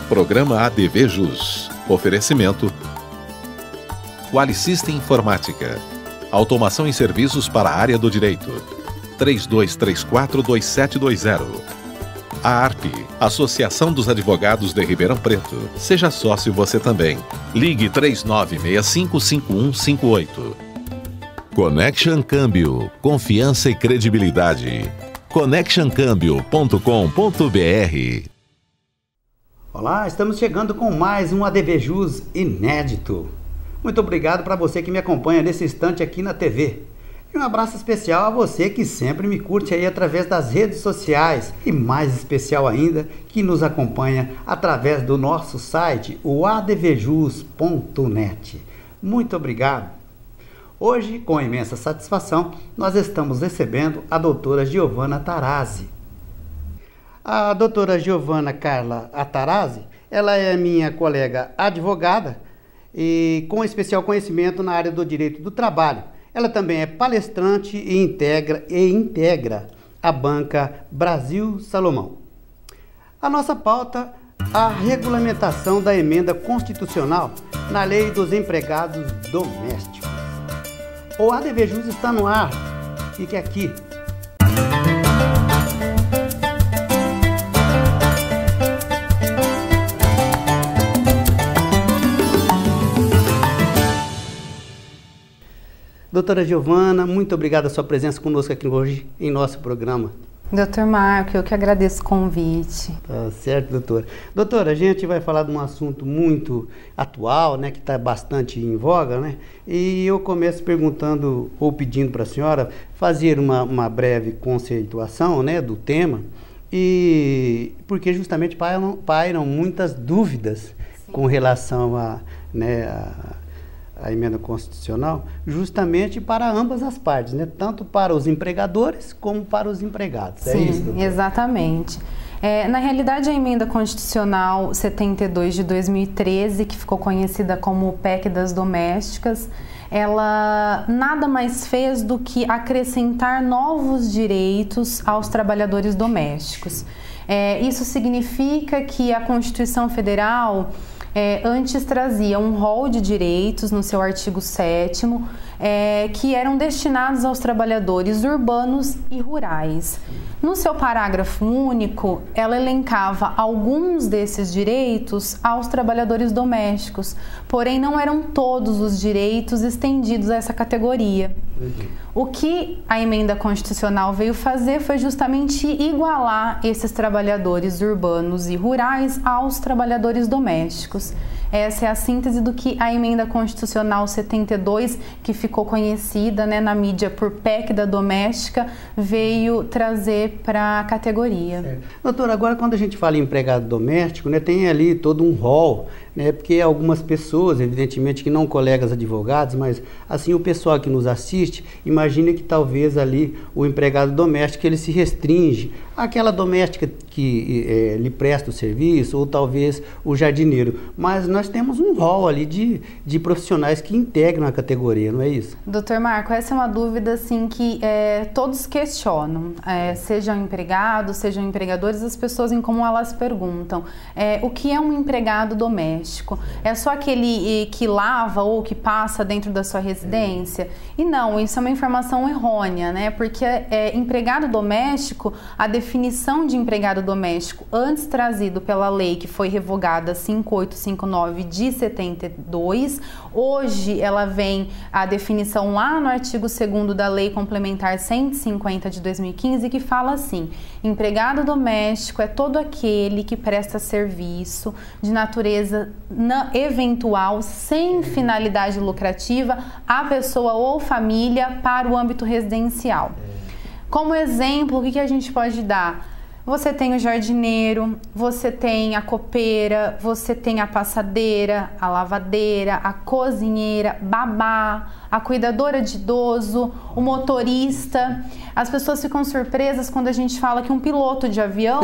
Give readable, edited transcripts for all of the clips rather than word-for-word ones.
Programa ADV Jus. Oferecimento Qualisystem Informática. Automação em serviços para a área do direito. 3234-2720. A ARP, Associação dos Advogados de Ribeirão Preto. Seja sócio você também. Ligue 3965-5158. Connection Câmbio. Confiança e credibilidade. connectioncambio.com.br. Olá, estamos chegando com mais um ADV Jus inédito. Muito obrigado para você que me acompanha nesse instante aqui na TV. E um abraço especial a você que sempre me curte aí através das redes sociais. E mais especial ainda, que nos acompanha através do nosso site, o advjus.net. Muito obrigado. Hoje, com imensa satisfação, nós estamos recebendo a doutora Giovana Tarazzi. A doutora Giovana Carla Tarazzi, ela é minha colega advogada e com especial conhecimento na área do direito do trabalho. Ela também é palestrante e integra a banca Brasil Salomão. A nossa pauta, a regulamentação da emenda constitucional na Lei dos Empregados Domésticos. O ADV Jus está no ar. Fique aqui. Doutora Giovana, muito obrigada pela sua presença conosco aqui hoje em nosso programa. Doutor Marco, eu que agradeço o convite. Tá certo, doutora. Doutora, a gente vai falar de um assunto muito atual, né, que está bastante em voga, né? E eu começo perguntando ou pedindo para a senhora fazer uma breve conceituação, né, do tema, e porque justamente pairam muitas dúvidas com relação a emenda constitucional, justamente para ambas as partes, né? Tanto para os empregadores como para os empregados. Sim, é isso, doutora? Exatamente. Na realidade, a emenda constitucional 72 de 2013, que ficou conhecida como PEC das Domésticas, ela nada mais fez do que acrescentar novos direitos aos trabalhadores domésticos. Isso significa que a Constituição Federal antes trazia um rol de direitos no seu artigo 7º, que eram destinados aos trabalhadores urbanos e rurais. No seu parágrafo único, ela elencava alguns desses direitos aos trabalhadores domésticos, porém não eram todos os direitos estendidos a essa categoria. O que a emenda constitucional veio fazer foi justamente igualar esses trabalhadores urbanos e rurais aos trabalhadores domésticos. Essa é a síntese do que a emenda constitucional 72, que ficou conhecida, né, na mídia por PEC da doméstica, veio trazer para a categoria. Certo. Doutora, agora quando a gente fala em empregado doméstico, né, tem ali todo um rol, né, porque algumas pessoas, evidentemente que não colegas advogados, mas assim o pessoal que nos assiste, imagina que talvez ali o empregado doméstico ele se restringe àquela doméstica que lhe presta o serviço, ou talvez o jardineiro, mas nós temos um rol ali de profissionais que integram a categoria, não é isso? Doutor Marco, essa é uma dúvida assim que todos questionam, sejam empregados, sejam empregadores, as pessoas em como elas perguntam, o que é um empregado doméstico? É só aquele que lava ou que passa dentro da sua residência? E não, isso é uma informação errônea, né? Porque empregado doméstico, a definição de empregado doméstico antes trazido pela lei que foi revogada 5859 de 72, hoje ela vem a definição lá no artigo 2º da Lei Complementar 150 de 2015, que fala assim: empregado doméstico é todo aquele que presta serviço de natureza eventual, sem finalidade lucrativa, à pessoa ou família para o âmbito residencial. Como exemplo, o que a gente pode dar? Você tem o jardineiro, você tem a copeira, você tem a passadeira, a lavadeira, a cozinheira, babá, a cuidadora de idoso, o motorista. As pessoas ficam surpresas quando a gente fala que um piloto de avião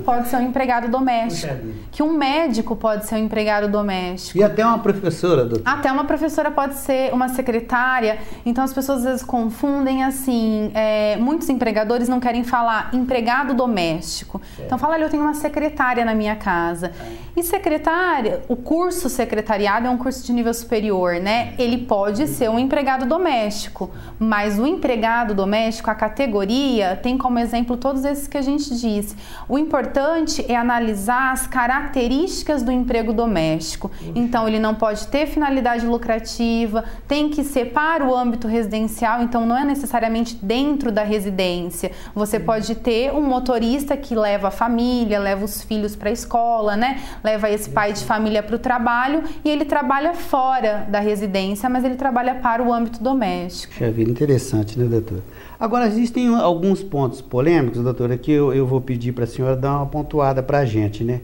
pode ser um empregado doméstico, que um médico pode ser um empregado doméstico. E até uma professora, doutor? Até uma professora pode ser uma secretária. Então as pessoas às vezes confundem assim, muitos empregadores não querem falar empregado doméstico. Então fala, olha, eu tenho uma secretária na minha casa. E secretária, o curso secretariado é um curso de nível superior, né? Ele pode ser um empregado doméstico, mas o empregado doméstico, a categoria, tem como exemplo todos esses que a gente disse. O importante é analisar as características do emprego doméstico. Então, ele não pode ter finalidade lucrativa, tem que ser para o âmbito residencial, então não é necessariamente dentro da residência. Você pode ter um motorista que leva a família, leva os filhos para a escola, né? Leva esse pai de família para o trabalho e ele trabalha fora da residência, mas ele trabalha para o âmbito doméstico. Puxa vida, interessante, né, doutora? Agora, existem alguns pontos polêmicos, doutora, que eu vou pedir para a senhora dar uma pontuada para a gente, né?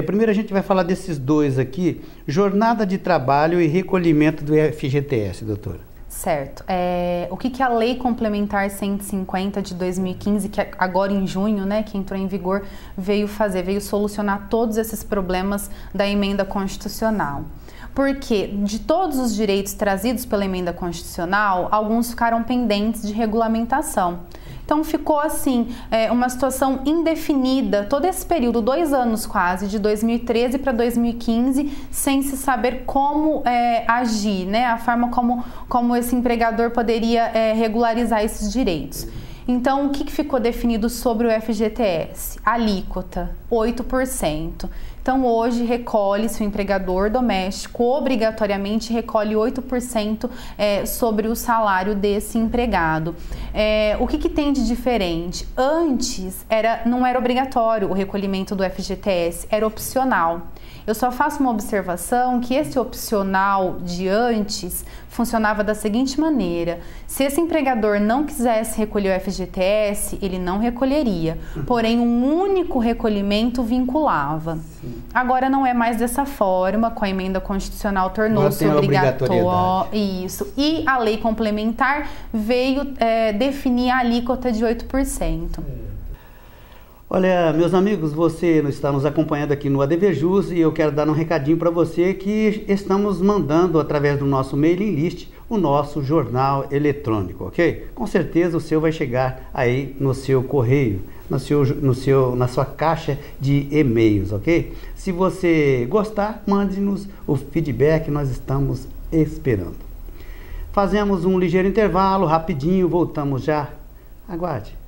Primeiro a gente vai falar desses dois aqui, jornada de trabalho e recolhimento do FGTS, doutora. Certo. O que a Lei Complementar 150 de 2015, que agora em junho, né, que entrou em vigor, veio fazer? Veio solucionar todos esses problemas da emenda constitucional. Porque de todos os direitos trazidos pela emenda constitucional, alguns ficaram pendentes de regulamentação. Então ficou assim, uma situação indefinida, todo esse período, 2 anos quase, de 2013 para 2015, sem se saber como agir, né? A forma como esse empregador poderia regularizar esses direitos. Então, o que ficou definido sobre o FGTS? Alíquota, 8%. Então, hoje recolhe-se o empregador doméstico, obrigatoriamente recolhe 8% sobre o salário desse empregado. O que tem de diferente? Antes, não era obrigatório o recolhimento do FGTS, era opcional. Eu só faço uma observação que esse opcional de antes funcionava da seguinte maneira: se esse empregador não quisesse recolher o FGTS, ele não recolheria, porém um único recolhimento vinculava. Sim. Agora não é mais dessa forma, com a emenda constitucional tornou-se obrigatório. Isso. E a lei complementar veio definir a alíquota de 8%. Olha, meus amigos, você está nos acompanhando aqui no ADVJus e eu quero dar um recadinho para você que estamos mandando através do nosso mailing list o nosso jornal eletrônico, ok? Com certeza o seu vai chegar aí no seu correio, na sua caixa de e-mails, ok? Se você gostar, mande-nos o feedback, nós estamos esperando. Fazemos um ligeiro intervalo, rapidinho, voltamos já. Aguarde.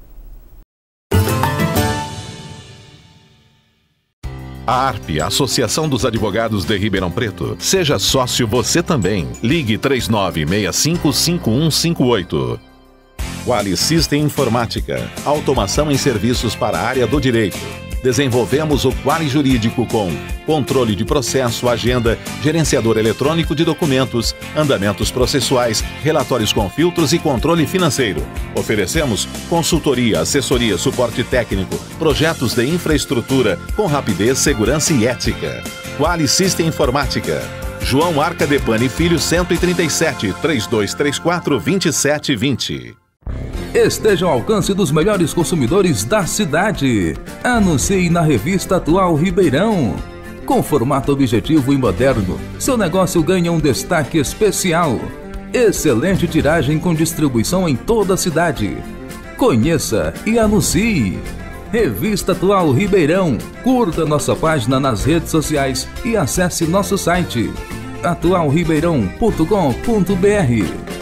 A ARP, Associação dos Advogados de Ribeirão Preto. Seja sócio você também. Ligue 39655158. Quali System Informática. Automação em serviços para a área do direito. Desenvolvemos o Quali Jurídico com controle de processo, agenda, gerenciador eletrônico de documentos, andamentos processuais, relatórios com filtros e controle financeiro. Oferecemos consultoria, assessoria, suporte técnico, projetos de infraestrutura com rapidez, segurança e ética. Quali System Informática. João Arcadepani Filho 137, 3234-2720. Esteja ao alcance dos melhores consumidores da cidade. Anuncie na revista Atual Ribeirão. Com formato objetivo e moderno, seu negócio ganha um destaque especial. Excelente tiragem com distribuição em toda a cidade. Conheça e anuncie. Revista Atual Ribeirão. Curta nossa página nas redes sociais e acesse nosso site atualribeirão.com.br.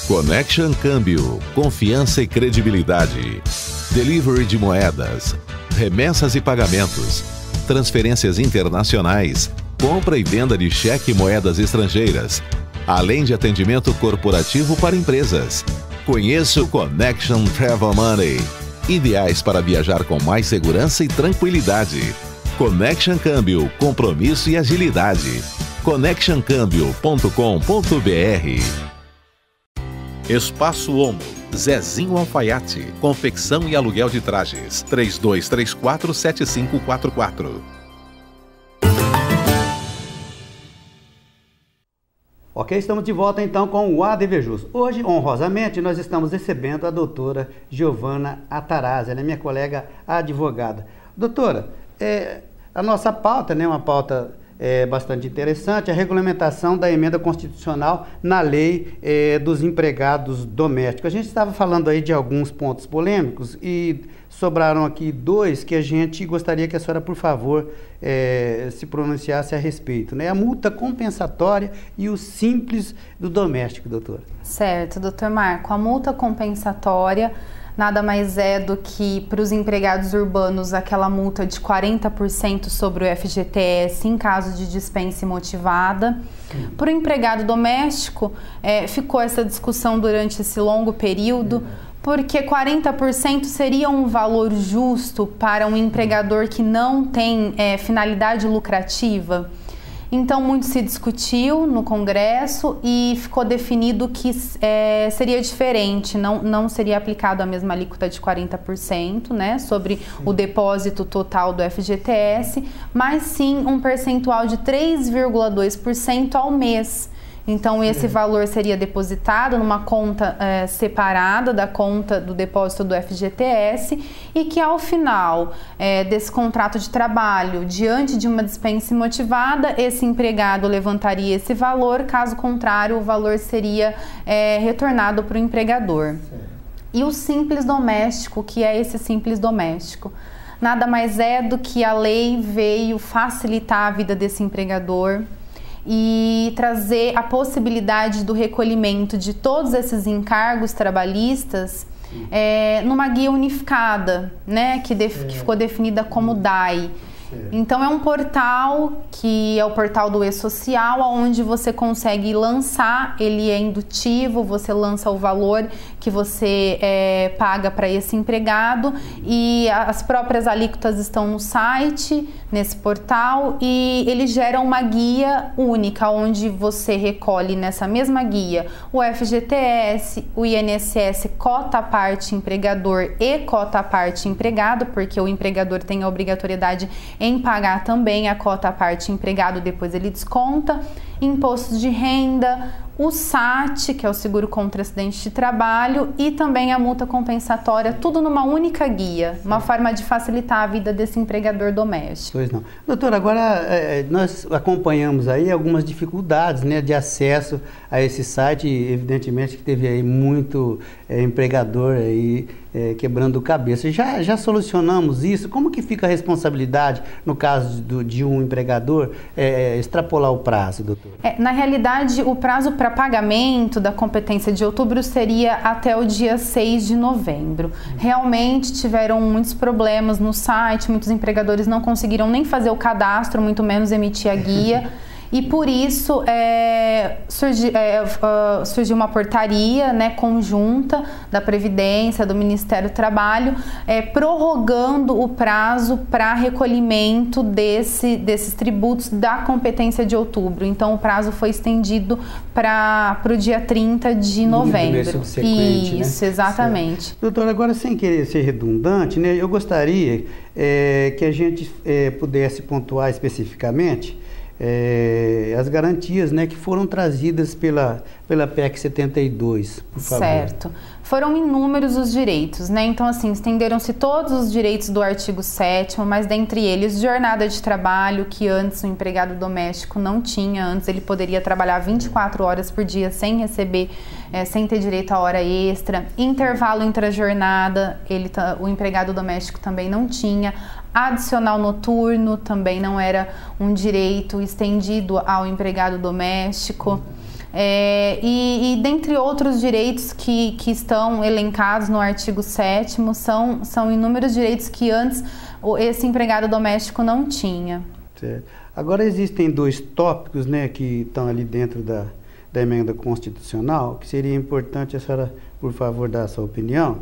Connection Câmbio, confiança e credibilidade. Delivery de moedas, remessas e pagamentos, transferências internacionais, compra e venda de cheque e moedas estrangeiras, além de atendimento corporativo para empresas. Conheça o Connection Travel Money, ideais para viajar com mais segurança e tranquilidade. Connection Câmbio, compromisso e agilidade. connectioncambio.com.br. Espaço Homo, Zezinho Alfaiate, confecção e aluguel de trajes, 3234-7544. Ok, estamos de volta então com o ADVJus. Hoje, honrosamente, nós estamos recebendo a doutora Giovana Atarazzi, ela é minha colega advogada. Doutora, a nossa pauta, né, uma pauta bastante interessante, a regulamentação da emenda constitucional na lei dos empregados domésticos. A gente estava falando aí de alguns pontos polêmicos e sobraram aqui dois que a gente gostaria que a senhora, por favor, se pronunciasse a respeito, né? A multa compensatória e o simples do doméstico, doutora. Certo, doutor Marco. A multa compensatória nada mais é do que, para os empregados urbanos, aquela multa de 40% sobre o FGTS em caso de dispensa imotivada. Para o empregado doméstico, ficou essa discussão durante esse longo período, porque 40% seria um valor justo para um empregador que não tem finalidade lucrativa. Então, muito se discutiu no Congresso e ficou definido que seria diferente, não seria aplicado a mesma alíquota de 40%, né, sobre o depósito total do FGTS, mas sim um percentual de 3,2% ao mês. Então, esse valor seria depositado numa conta separada da conta do depósito do FGTS e que, ao final desse contrato de trabalho, diante de uma dispensa imotivada, esse empregado levantaria esse valor, caso contrário, o valor seria retornado para o empregador. E o simples doméstico, que é esse simples doméstico? Nada mais é do que a lei veio facilitar a vida desse empregador e trazer a possibilidade do recolhimento de todos esses encargos trabalhistas numa guia unificada, né, que ficou definida como DAI. Então, é um portal que é o portal do E-Social, onde você consegue lançar, ele é indutivo, você lança o valor que você paga para esse empregado e as próprias alíquotas estão no site, nesse portal, e ele gera uma guia única, onde você recolhe nessa mesma guia o FGTS, o INSS, cota à parte empregador e cota à parte empregado, porque o empregador tem a obrigatoriedade em pagar também a cota à parte empregado, depois ele desconta, imposto de renda, o SAT, que é o seguro contra acidente de trabalho, e também a multa compensatória, tudo numa única guia, uma forma de facilitar a vida desse empregador doméstico. Pois não. Doutora, agora nós acompanhamos aí algumas dificuldades, né, de acesso a esse site, evidentemente que teve aí muito empregador aí quebrando cabeça. Já solucionamos isso? Como que fica a responsabilidade no caso de um empregador extrapolar o prazo, doutor? Na realidade, o prazo para pagamento da competência de outubro seria até o dia 6 de novembro. Realmente tiveram muitos problemas no site, muitos empregadores não conseguiram nem fazer o cadastro, muito menos emitir a guia. E por isso surgiu uma portaria, né, conjunta da Previdência, do Ministério do Trabalho, prorrogando o prazo para recolhimento desses tributos da competência de outubro. Então, o prazo foi estendido para o dia 30 de novembro. Isso, né? Exatamente. Certo. Doutora, agora sem querer ser redundante, né, eu gostaria que a gente pudesse pontuar especificamente as garantias, né, que foram trazidas pela PEC 72, por favor. Certo. Foram inúmeros os direitos, né? Então, assim, estenderam-se todos os direitos do artigo 7º, mas dentre eles, jornada de trabalho, que antes o empregado doméstico não tinha. Antes ele poderia trabalhar 24 horas por dia sem receber, sem ter direito a hora extra. Intervalo intra-jornada, o empregado doméstico também não tinha. Adicional noturno também não era um direito estendido ao empregado doméstico. E dentre outros direitos que estão elencados no artigo 7º, são inúmeros direitos que antes esse empregado doméstico não tinha. Certo. Agora existem dois tópicos, né, que estão ali dentro da emenda constitucional, que seria importante a senhora, por favor, dar a sua opinião.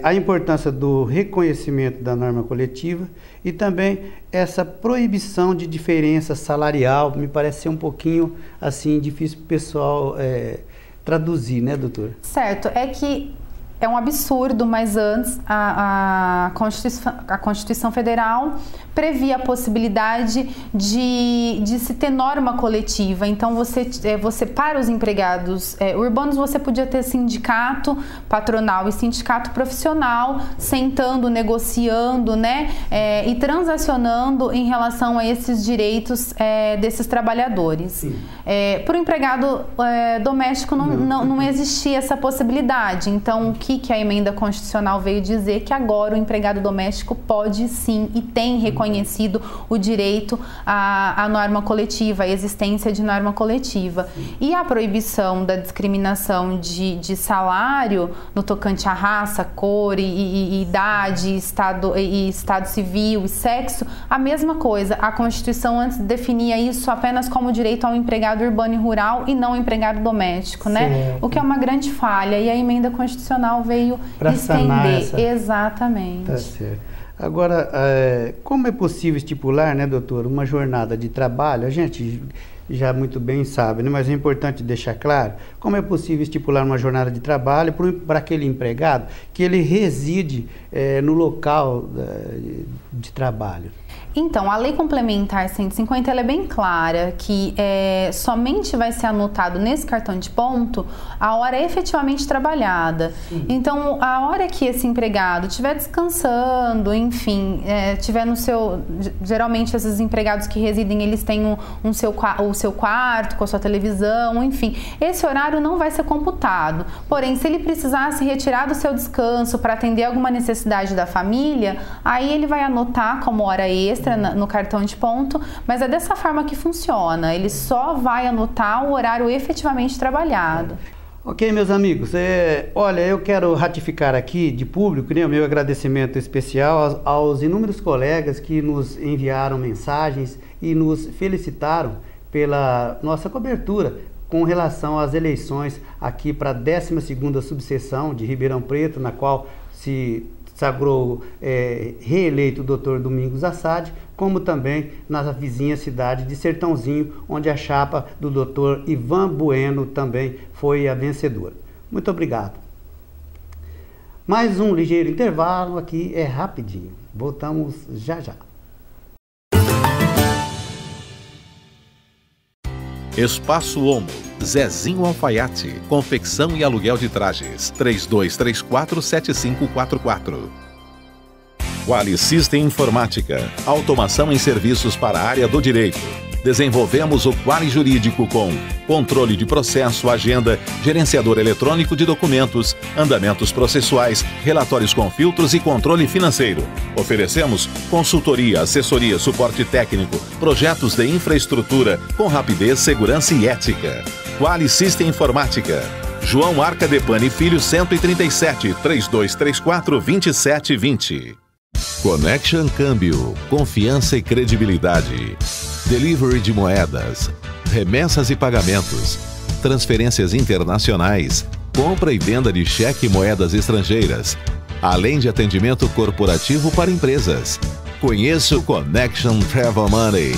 A importância do reconhecimento da norma coletiva e também essa proibição de diferença salarial. Me parece ser um pouquinho assim difícil para o pessoal traduzir, né, doutor? Certo, é que é um absurdo, mas antes a Constituição Federal previa a possibilidade de se ter norma coletiva. Então, você para os empregados urbanos, você podia ter sindicato patronal e sindicato profissional sentando, negociando, né, e transacionando em relação a esses direitos desses trabalhadores. Para o empregado doméstico não existia essa possibilidade. Então, o que a emenda constitucional veio dizer? Que agora o empregado doméstico pode sim e tem reconhecido o direito à norma coletiva, à existência de norma coletiva. E a proibição da discriminação de salário no tocante à raça, cor e idade, estado civil e sexo, a mesma coisa. A Constituição antes definia isso apenas como direito ao empregado urbano e rural e não ao empregado doméstico, né? O que é uma grande falha, e a emenda constitucional veio estender. Exatamente. Tá certo. Agora, como é possível estipular, né, doutor, uma jornada de trabalho? A gente já muito bem sabe, né, mas é importante deixar claro, como é possível estipular uma jornada de trabalho para aquele empregado que ele reside no local de trabalho? Então, a Lei Complementar 150 ela é bem clara que somente vai ser anotado nesse cartão de ponto a hora efetivamente trabalhada. Então, a hora que esse empregado estiver descansando, enfim, estiver no seu... Geralmente, esses empregados que residem, eles têm o seu quarto com a sua televisão, enfim. Esse horário não vai ser computado. Porém, se ele precisar se retirar do seu descanso para atender alguma necessidade da família, aí ele vai anotar como hora extra no cartão de ponto, mas é dessa forma que funciona. Ele só vai anotar o horário efetivamente trabalhado. Ok, meus amigos, olha, eu quero ratificar aqui de público, né, o meu agradecimento especial aos inúmeros colegas que nos enviaram mensagens e nos felicitaram pela nossa cobertura com relação às eleições aqui para a 12ª subseção de Ribeirão Preto, na qual se sagrou reeleito o Dr. Domingos Assad, como também na vizinha cidade de Sertãozinho, onde a chapa do Dr. Ivan Bueno também foi a vencedora. Muito obrigado. Mais um ligeiro intervalo aqui, rapidinho. Voltamos já já. Espaço Homo, Zezinho Alfaiate, confecção e aluguel de trajes, 3234-7544. Quali System Informática, automação em serviços para a área do direito. Desenvolvemos o Quali Jurídico com controle de processo, agenda, gerenciador eletrônico de documentos, andamentos processuais, relatórios com filtros e controle financeiro. Oferecemos consultoria, assessoria, suporte técnico, projetos de infraestrutura com rapidez, segurança e ética. Quali System Informática. João Arcadepani Filho 137, 3234-2720. Connection Câmbio, confiança e credibilidade. Delivery de moedas, remessas e pagamentos, transferências internacionais, compra e venda de cheque e moedas estrangeiras, além de atendimento corporativo para empresas. Conheça o Connection Travel Money,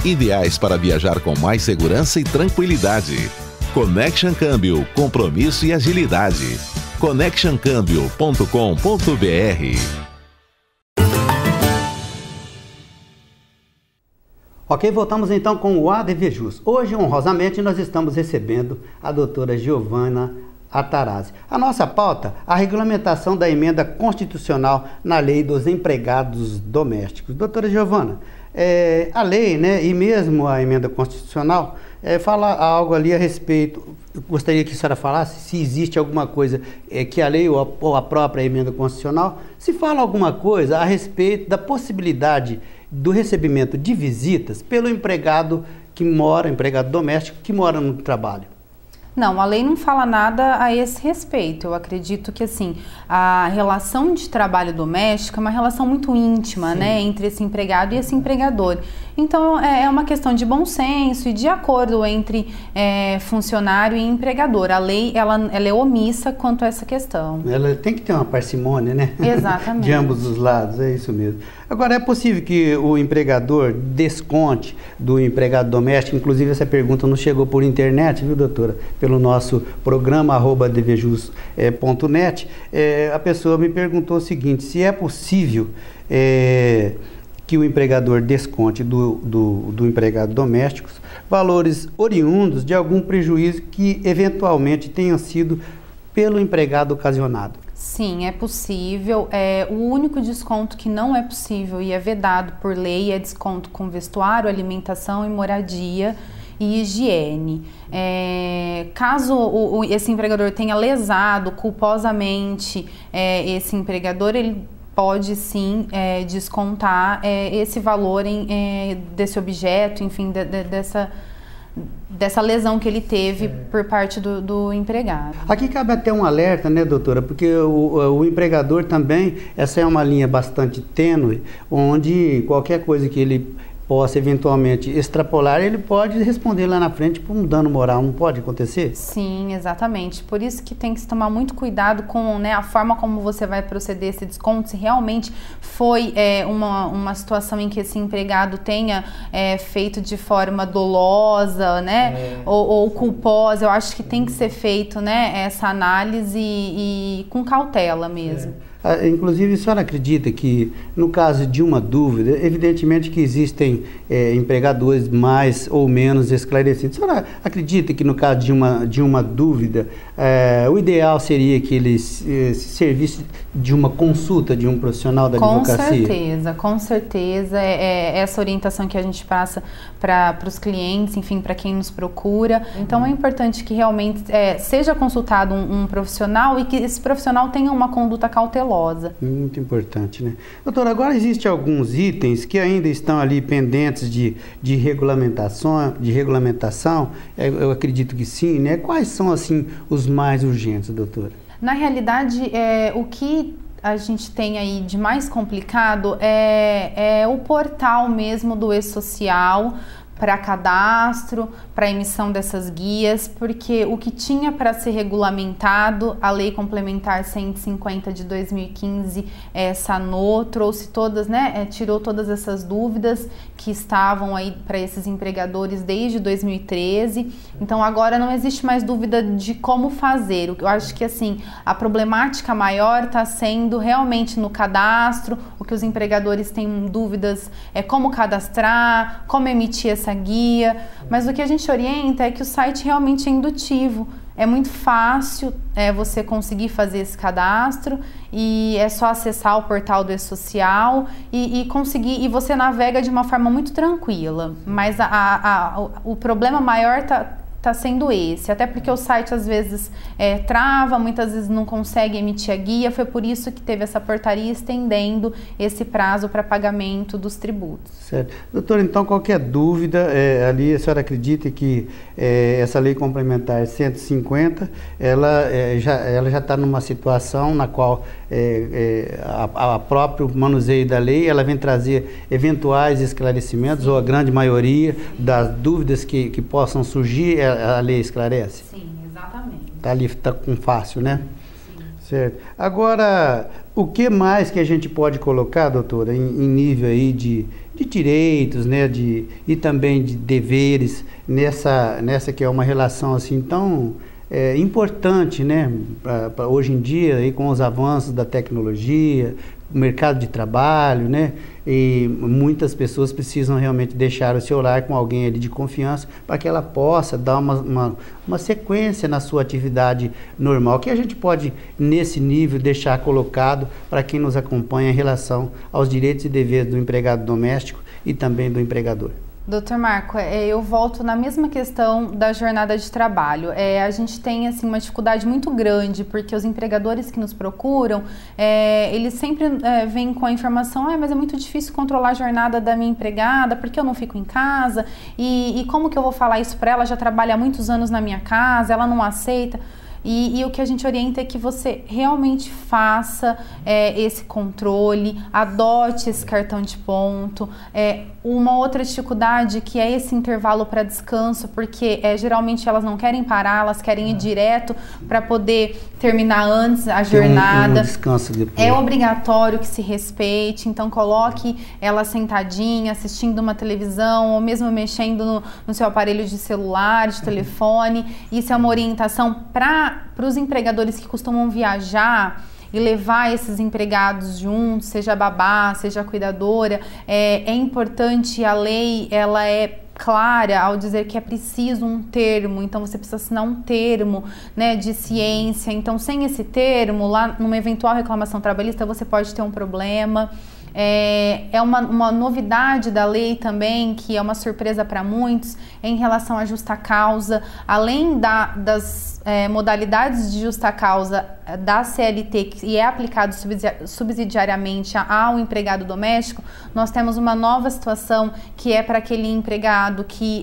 ideais para viajar com mais segurança e tranquilidade. Connection Câmbio, compromisso e agilidade. connectioncambio.com.br. Ok, voltamos então com o ADVJus. Hoje, honrosamente, nós estamos recebendo a doutora Giovana Atarazzi. A nossa pauta, a regulamentação da emenda constitucional na lei dos empregados domésticos. Doutora Giovana, a lei, né, e mesmo a emenda constitucional, fala algo ali a respeito. Eu gostaria que a senhora falasse se existe alguma coisa que a lei ou a própria emenda constitucional, se fala alguma coisa a respeito da possibilidade do recebimento de visitas pelo empregado doméstico que mora no trabalho. Não, a lei não fala nada a esse respeito. Eu acredito que, assim, a relação de trabalho doméstico é uma relação muito íntima, né, entre esse empregado e esse empregador. Então, é uma questão de bom senso e de acordo entre funcionário e empregador. A lei, ela é omissa quanto a essa questão. Ela tem que ter uma parcimônia, né? Exatamente. De ambos os lados, é isso mesmo. Agora, é possível que o empregador desconte do empregado doméstico? Inclusive, essa pergunta não chegou por internet, viu, doutora? pelo nosso programa @dvjus.net, a pessoa me perguntou o seguinte: se é possível que o empregador desconte do empregado doméstico valores oriundos de algum prejuízo que eventualmente tenham sido pelo empregado ocasionado. Sim, é possível. O único desconto que não é possível e é vedado por lei é desconto com vestuário, alimentação e moradia e higiene. Caso esse empregador tenha lesado culposamente esse empregador, ele pode sim descontar esse valor desse objeto, enfim, dessa lesão que ele teve por parte do empregado. Aqui cabe até um alerta, né, doutora? Porque o empregador também, essa é uma linha bastante tênue, onde qualquer coisa que ele possa eventualmente extrapolar, ele pode responder lá na frente por um dano moral, não pode acontecer? Sim, exatamente. Por isso que tem que se tomar muito cuidado com, né, a forma como você vai proceder esse desconto, se realmente foi uma situação em que esse empregado tenha feito de forma dolosa, né, ou culposa. Eu acho que tem que ser feito, né, essa análise e com cautela mesmo. Inclusive, a senhora acredita que, no caso de uma dúvida, evidentemente que existem empregadores mais ou menos esclarecidos. A senhora acredita que, no caso de uma dúvida, o ideal seria que ele se servisse de uma consulta de um profissional da advocacia? Com certeza. É essa orientação que a gente passa para os clientes, enfim, para quem nos procura. Então, é importante que realmente seja consultado um profissional e que esse profissional tenha uma conduta cautelosa. Muito importante, né? Doutora, agora existem alguns itens que ainda estão ali pendentes de regulamentação, eu acredito que sim, né? Quais são, assim, os mais urgentes, doutora? Na realidade, o que a gente tem aí de mais complicado é o portal mesmo do E-Social, para cadastro, para emissão dessas guias, porque o que tinha para ser regulamentado, a Lei Complementar 150 de 2015 sanou, trouxe todas, né, tirou todas essas dúvidas que estavam aí para esses empregadores desde 2013. Então agora não existe mais dúvida de como fazer. Eu acho que assim, a problemática maior está sendo realmente no cadastro, o que os empregadores têm dúvidas é como cadastrar, como emitir essa guia, mas o que a gente orienta é que o site realmente é indutivo. É muito fácil você conseguir fazer esse cadastro e é só acessar o portal do E-Social e conseguir, e você navega de uma forma muito tranquila. Mas o problema maior está sendo esse, até porque o site às vezes trava, muitas vezes não consegue emitir a guia. Foi por isso que teve essa portaria estendendo esse prazo para pagamento dos tributos. Certo. Doutor, então qualquer dúvida, ali a senhora acredita que essa Lei Complementar 150, ela já está numa situação na qual a próprio manuseio da lei, ela vem trazer eventuais esclarecimentos, ou a grande maioria das dúvidas que possam surgir, a lei esclarece? Sim, exatamente. Está ali, está com fácil, né? Sim. Certo. Agora, o que mais que a gente pode colocar, doutora, em nível aí de direitos, né, e também de deveres, nessa que é uma relação assim tão importante, né, pra hoje em dia, aí, com os avanços da tecnologia, o mercado de trabalho, né, e muitas pessoas precisam realmente deixar o seu lar com alguém ali de confiança para que ela possa dar uma sequência na sua atividade normal. O que a gente pode, nesse nível, deixar colocado para quem nos acompanha em relação aos direitos e deveres do empregado doméstico e também do empregador? Doutor Marco, eu volto na mesma questão da jornada de trabalho. A gente tem assim, uma dificuldade muito grande, porque os empregadores que nos procuram, eles sempre vêm com a informação, mas é muito difícil controlar a jornada da minha empregada, porque eu não fico em casa, e como que eu vou falar isso para ela? Já trabalha há muitos anos na minha casa, ela não aceita. E o que a gente orienta é que você realmente faça esse controle, adote esse cartão de ponto. Uma outra dificuldade que é esse intervalo para descanso, porque geralmente elas não querem parar, elas querem ir direto para poder terminar antes a jornada. Um descanso depois. É obrigatório que se respeite, então coloque ela sentadinha, assistindo uma televisão ou mesmo mexendo no seu aparelho de celular, de telefone. Isso é uma orientação para os empregadores que costumam viajar e levar esses empregados juntos, seja babá, seja cuidadora. É importante, a lei ela é clara ao dizer que é preciso um termo, então você precisa assinar um termo, né, de ciência. Então, sem esse termo, lá numa eventual reclamação trabalhista, você pode ter um problema. É uma novidade da lei também, que é uma surpresa para muitos, em relação à justa causa. Além das modalidades de justa causa da CLT, que é aplicado subsidiariamente ao empregado doméstico, nós temos uma nova situação que é para aquele empregado que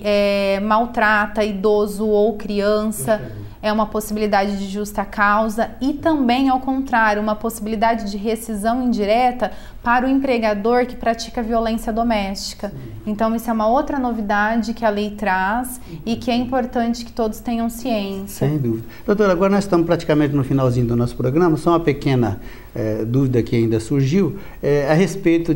maltrata idoso ou criança. É uma possibilidade de justa causa e também, ao contrário, uma possibilidade de rescisão indireta para o empregador que pratica violência doméstica. Então, isso é uma outra novidade que a lei traz e que é importante que todos tenham ciência. Sem dúvida. Doutora, agora nós estamos praticamente no finalzinho do nosso programa, só uma pequena dúvida que ainda surgiu, a respeito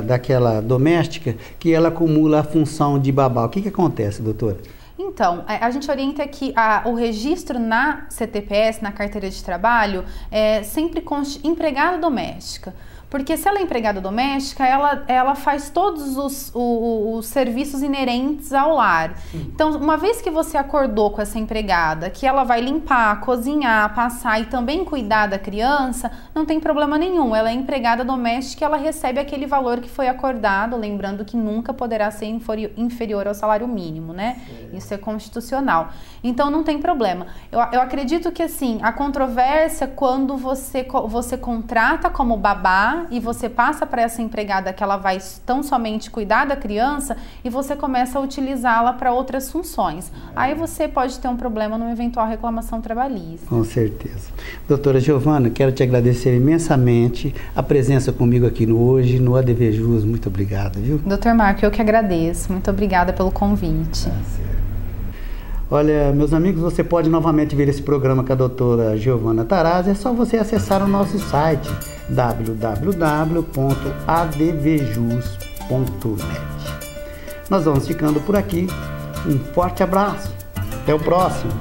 daquela doméstica que ela acumula a função de babá. O que acontece, doutora? Então, a gente orienta que o registro na CTPS, na carteira de trabalho, sempre conste empregada doméstica. Porque se ela é empregada doméstica, ela faz todos os serviços inerentes ao lar. Então, uma vez que você acordou com essa empregada, que ela vai limpar, cozinhar, passar e também cuidar da criança, não tem problema nenhum. Ela é empregada doméstica e ela recebe aquele valor que foi acordado, lembrando que nunca poderá ser inferior ao salário mínimo, né? Isso é constitucional. Então, não tem problema. Eu acredito que, assim, a controvérsia quando você contrata como babá e você passa para essa empregada que ela vai tão somente cuidar da criança e você começa a utilizá-la para outras funções. Aí você pode ter um problema numa eventual reclamação trabalhista. Com certeza. Doutora Giovana, quero te agradecer imensamente a presença comigo aqui hoje no ADV Jus. Muito obrigado, viu? Doutor Marco, eu que agradeço. Muito obrigada pelo convite. Olha, meus amigos, você pode novamente ver esse programa com a doutora Giovana Tarazzi. É só você acessar o nosso site www.advjus.net. Nós vamos ficando por aqui. Um forte abraço. Até o próximo.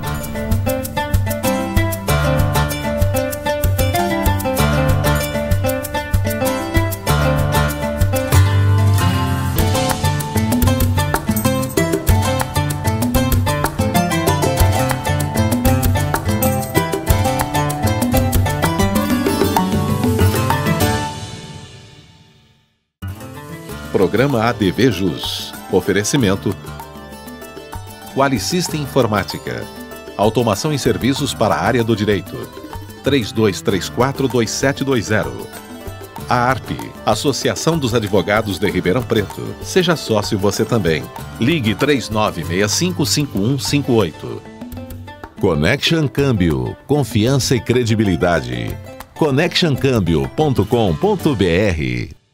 Programa ADV Jus. Oferecimento Qualisystem Informática. Automação em serviços para a área do direito. 32342720. A ARP, Associação dos Advogados de Ribeirão Preto. Seja sócio você também. Ligue 3965-5158. Connection Câmbio. Confiança e credibilidade. connectioncambio.com.br